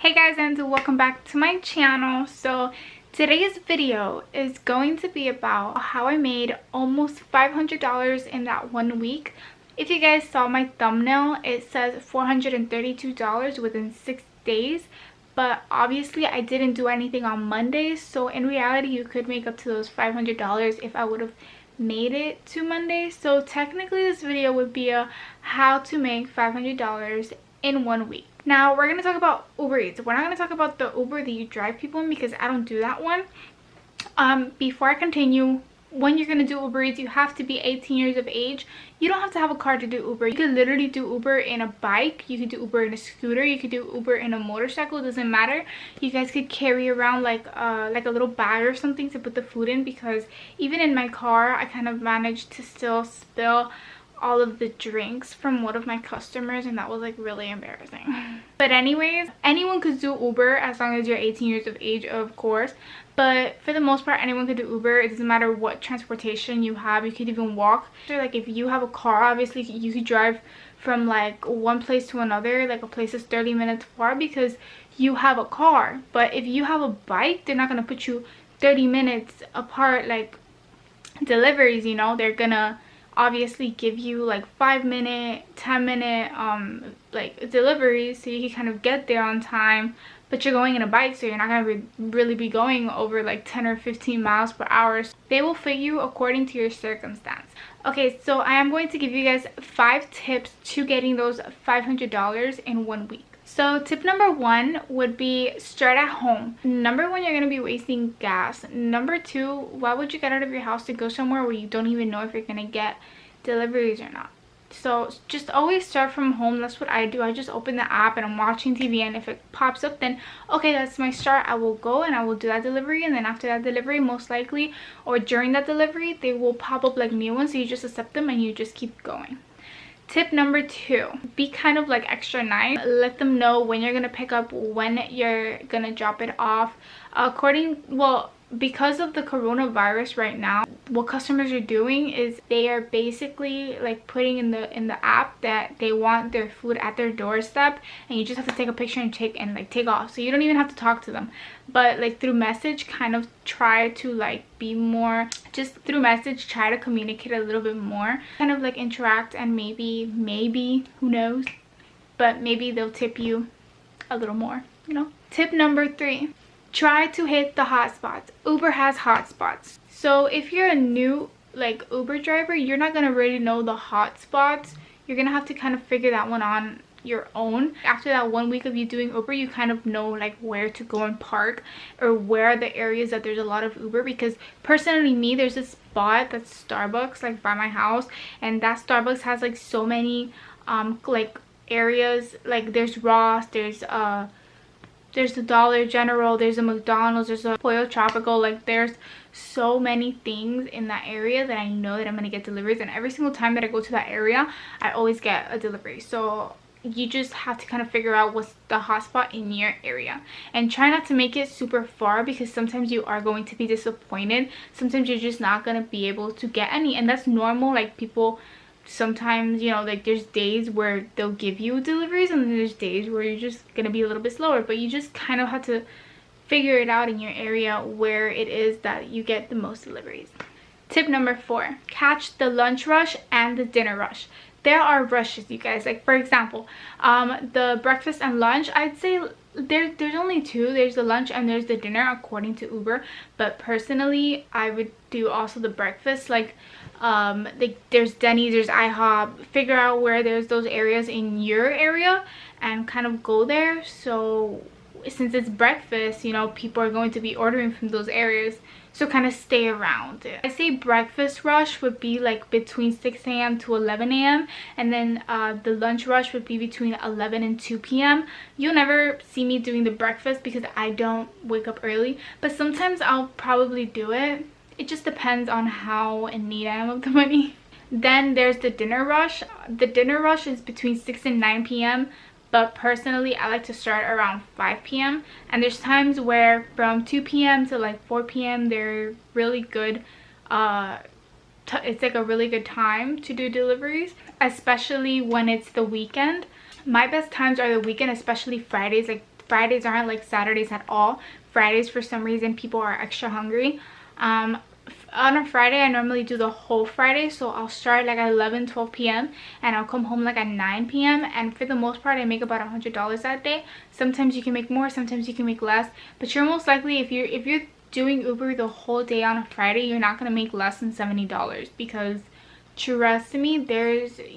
Hey guys, and welcome back to my channel. So today's video is going to be about how I made almost $500 in that 1 week. If you guys saw my thumbnail, it says $432 within 6 days, but obviously I didn't do anything on Mondays, so in reality you could make up to those $500 if I would have made it to Monday. So technically this video would be a how to make $500 in 1 week. Now we're going to talk about Uber Eats. We're not going to talk about the Uber that you drive people in because I don't do that one. Before I continue, when you're going to do Uber Eats, you have to be 18 years of age. You don't have to have a car to do Uber. You could literally do Uber in a bike. You could do Uber in a scooter. You could do Uber in a motorcycle. It doesn't matter. You guys could carry around like a little bag or something to put the food in, because even in my car, I kind of managed to still spill all of the drinks from one of my customers, and that was like really embarrassing. But anyways, anyone could do Uber as long as you're 18 years of age, of course, but for the most part anyone could do Uber. It doesn't matter what transportation you have. You could even walk. So like if you have a car, obviously you could drive from like one place to another. Like a place is 30 minutes far because you have a car, but if you have a bike, they're not going to put you 30 minutes apart like deliveries, you know. They're gonna obviously give you like 5-minute, 10-minute like deliveries, so you can kind of get there on time. But you're going in a bike, so you're not going to really be going over like 10 or 15 miles per hour. They will fit you according to your circumstance. Okay, so I am going to give you guys 5 tips to getting those $500 in 1 week. So tip number 1 would be start at home. Number 1, you're going to be wasting gas. Number 2, why would you get out of your house to go somewhere where you don't even know if you're going to get deliveries or not? So just always start from home. That's what I do. I just open the app and I'm watching TV, and if it pops up, then okay, that's my start. I will go and I will do that delivery, and then after that delivery, most likely, or during that delivery, they will pop up like new ones, so you just accept them and you just keep going. Tip number 2, be kind of like extra nice. Let them know when you're gonna pick up, when you're gonna drop it off. Because of the coronavirus right now, what customers are doing is they are basically like putting in the app that they want their food at their doorstep, and you just have to take a picture and take off. So you don't even have to talk to them, but like through message, kind of try to like be more, just through message try to communicate a little bit more, kind of like interact, and maybe who knows, but maybe they'll tip you a little more, you know. Tip number 3, try to hit the hot spots. Uber has hot spots. So if you're a new like Uber driver, you're not gonna really know the hot spots. You're gonna have to kind of figure that one on your own. After that 1 week of you doing Uber, you kind of know like where to go and park, or where are the areas that there's a lot of Uber. Because personally, me, there's this spot that's Starbucks like by my house, and that Starbucks has like so many like areas. Like there's Ross, there's the Dollar General, there's a McDonald's, there's a Pollo Tropical. Like there's so many things in that area that I know that I'm gonna get deliveries, and every single time that I go to that area, I always get a delivery. So you just have to kind of figure out what's the hotspot in your area, and try not to make it super far, because sometimes you are going to be disappointed. Sometimes you're just not gonna be able to get any, and that's normal. Like people sometimes, you know, like there's days where they'll give you deliveries, and then there's days where you're just gonna be a little bit slower, but you just kind of have to figure it out in your area where it is that you get the most deliveries. Tip number 4, catch the lunch rush and the dinner rush. There are rushes, you guys. Like for example, the breakfast and lunch, I'd say there's only 2. There's the lunch and there's the dinner according to Uber, but personally I would do also the breakfast. Like there's Denny's, there's IHOP. Figure out where there's those areas in your area and kind of go there. So since it's breakfast, you know, people are going to be ordering from those areas, so kind of stay around it. I say breakfast rush would be like between 6 a.m. to 11 a.m. and then the lunch rush would be between 11 and 2 p.m. You'll never see me doing the breakfast because I don't wake up early, but sometimes I'll probably do it. It just depends on how in need I am of the money. Then there's the dinner rush. The dinner rush is between 6 and 9 p.m. but personally I like to start around 5 p.m. and there's times where from 2 p.m. to like 4 p.m. they're really good. It's like a really good time to do deliveries, especially when it's the weekend. My best times are the weekend, especially Fridays. Like Fridays aren't like Saturdays at all. Fridays, for some reason, people are extra hungry. On a Friday, I normally do the whole Friday, so I'll start like at 11-12 p.m. and I'll come home like at 9 p.m. and for the most part I make about $100 that day. Sometimes you can make more, sometimes you can make less, but you're most likely, if you're doing Uber the whole day on a Friday, you're not gonna make less than $70, because trust me,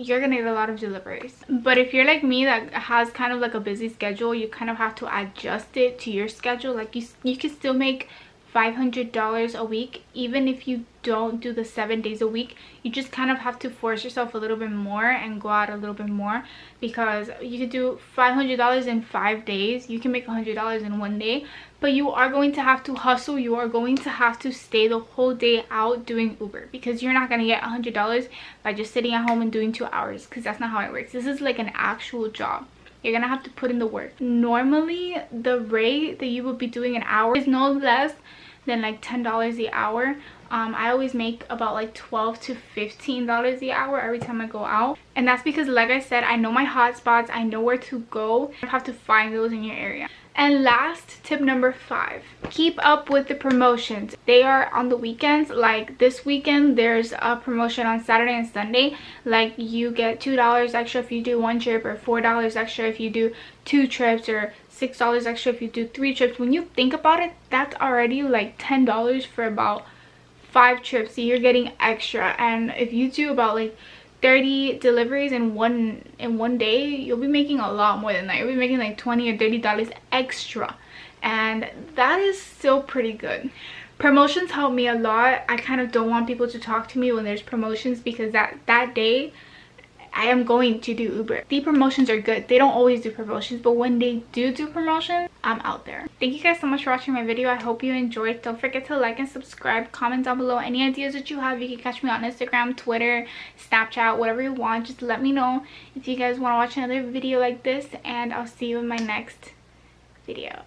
you're gonna get a lot of deliveries. But if you're like me that has kind of like a busy schedule, you kind of have to adjust it to your schedule. Like you can still make $500 a week even if you don't do the 7 days a week. You just kind of have to force yourself a little bit more and go out a little bit more, because you could do $500 in 5 days. You can make $100 in 1 day, but you are going to have to hustle. You are going to have to stay the whole day out doing Uber, because you're not going to get $100 by just sitting at home and doing 2 hours, because that's not how it works. This is like an actual job. You're gonna have to put in the work. Normally the rate that you would be doing an hour is no less than like $10 the hour. I always make about like $12 to $15 the hour every time I go out, and that's because, like I said, I know my hot spots, I know where to go. You have to find those in your area. And last, tip number 5, keep up with the promotions. They are on the weekends. Like this weekend there's a promotion on Saturday and Sunday. Like you get $2 extra if you do 1 trip, or $4 extra if you do 2 trips, or $6 extra if you do 3 trips. When you think about it, that's already like $10 for about 5 trips. So you're getting extra, and if you do about like 30 deliveries in one day, you'll be making a lot more than that. You'll be making like $20 or $30 extra, and that is still pretty good. Promotions help me a lot. I kind of don't want people to talk to me when there's promotions, because that day I am going to do Uber. The promotions are good. They don't always do promotions, but when they do promotions, I'm out there. Thank you guys so much for watching my video. I hope you enjoyed. Don't forget to like and subscribe. Comment down below any ideas that you have. You can catch me on Instagram, Twitter, Snapchat, whatever you want. Just let me know if you guys want to watch another video like this, and I'll see you in my next video.